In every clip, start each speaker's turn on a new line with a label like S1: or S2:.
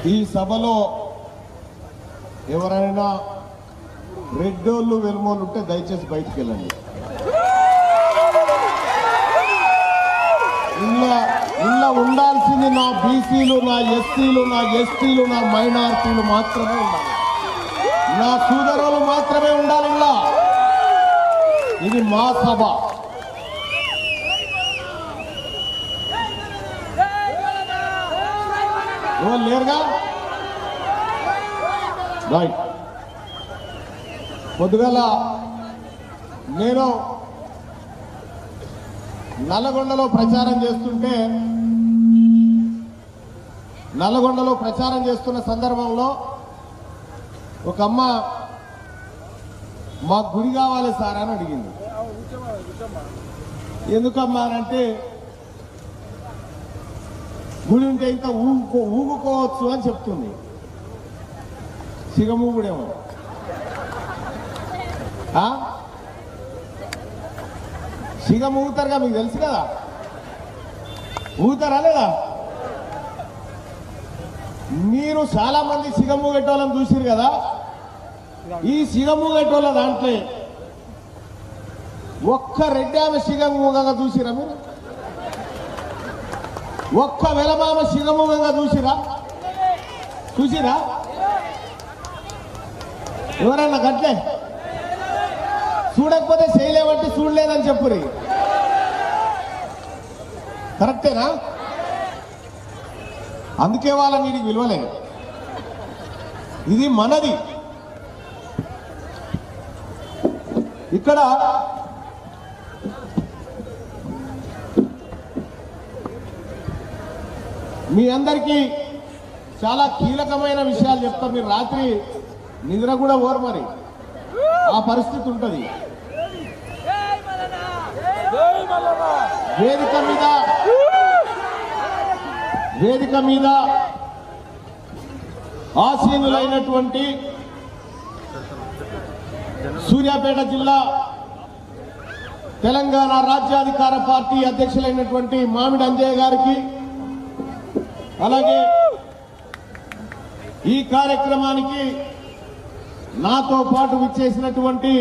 S1: ఈ సభలో ఎవరైనా రెడ్డోళ్ళు వెలుమోళ్ళు ఉంటే దయచేసి బయటికి వెళ్ళండి. ఇలా ఉండాల్సింది నా బీసీలు, నా ఎస్సీలు, నా ఎస్టీలు, నా మైనారిటీలు మాత్రమే ఉండాలి. నా సోదరులు మాత్రమే ఉండాలి. ఇలా ఇది మా సభ. ఎవరు లేరుగా? రైట్. పొద్దుగల నేను నల్లగొండలో ప్రచారం చేస్తున్న సందర్భంలో ఒక అమ్మ మాకు గుడి కావాలి సార్ అని అడిగింది. ఎందుకమ్మా అంటే గుడి ఉంటే ఇంకా ఊగుకోవచ్చు అని చెప్తుంది. సిగమూగుడేమో. సిగం ఊగుతారుగా, మీకు తెలుసు కదా. ఊగుతారా లేదా? మీరు చాలా మంది సిగం ఊగేటోళ్ళని చూసిరు కదా. ఈ సిగం ఊగేటోళ్ళ దాంట్లో ఒక్క రెడ్డి ఆమె సిగం ఊగగా చూసిరా మీరు? ఒక్క వెలమామ సిగం ఊగగా చూసిరా? ఎవరన్నా గట్లే చూడకపోతే చేయలేమంటే చూడలేదని చెప్పురి. కరెక్టేనా? అందుకే వాళ్ళని నీకు విలువలేదు. ఇది మనది. ఇక్కడ మీ అందరికీ చాలా కీలకమైన విషయాలు చెప్తా. మీరు రాత్రి నిద్ర కూడా ఓరు, మరి ఆ పరిస్థితి ఉంటుంది. వేదిక మీద ఆసీనులైనటువంటి సూర్యాపేట జిల్లా తెలంగాణ రాజ్యాధికార పార్టీ అధ్యక్షులైనటువంటి మామిడి అంజయ్య గారికి, అలాగే ఈ కార్యక్రమానికి నాతో పాటు విచ్చేసినటువంటి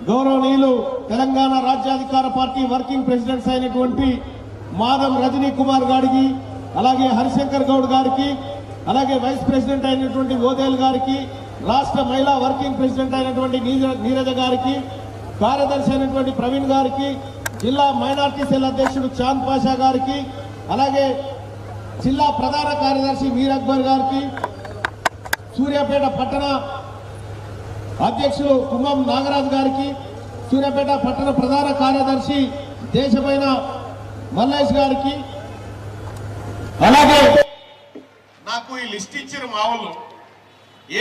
S1: గౌరవనీయులు తెలంగాణ రాజ్యాధికార పార్టీ వర్కింగ్ ప్రెసిడెంట్స్ అయినటువంటి మాధవ్ రజనీ కుమార్ గారికి, అలాగే హరిశంకర్ గౌడ్ గారికి, అలాగే వైస్ ప్రెసిడెంట్ అయినటువంటి ఓదేల్ గారికి, రాష్ట్ర మహిళా వర్కింగ్ ప్రెసిడెంట్ అయినటువంటి నీరజ గారికి, కార్యదర్శి అయినటువంటి ప్రవీణ్ గారికి, జిల్లా మైనార్టీ సెల్ అధ్యక్షుడు చాంద్ పాషా గారికి, అలాగే జిల్లా ప్రధాన కార్యదర్శి మీర్ అక్బర్ గారికి, సూర్యాపేట పట్టణ అధ్యక్షులు కుంభం నాగరాజు గారికి, సూర్యాపేట పట్టణ ప్రధాన కార్యదర్శి దేశమైన మల్లేష్ గారికి, అలాగే నాకు ఈ లిస్ట్ ఇచ్చిన మా వాళ్ళు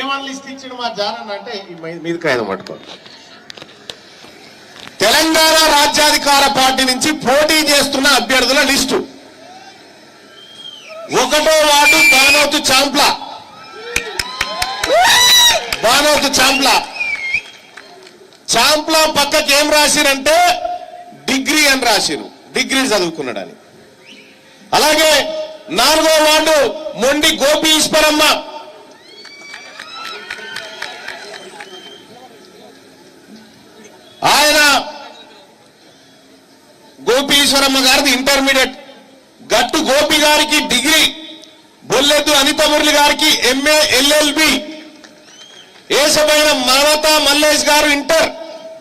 S1: ఏమని లిస్ట్ ఇచ్చిన మా జానన్ అంటే మీద కాయన పట్టుకోండి. తెలంగాణ రాజ్యాధికార పార్టీ నుంచి పోటీ చేస్తున్న అభ్యర్థుల లిస్టు. 1వ వార్డు బానోతు చాంప్లా పక్కకి ఏం రాసిరంటే డిగ్రీ అని రాసిరు, డిగ్రీ చదువుకున్నాడని. అలాగే 4వ వార్డు మొండి గోపి ఈశ్వరమ్మ, ఆయన గోపి ఈశ్వరమ్మ గారిది ఇంటర్మీడియట్. గట్టు గోపి గారికి డిగ్రీ, బొల్లెద్దు అనిత మురళి గారికి MA LLB, ఏసబైన మమతా మల్లేష్ గారు ఇంటర్,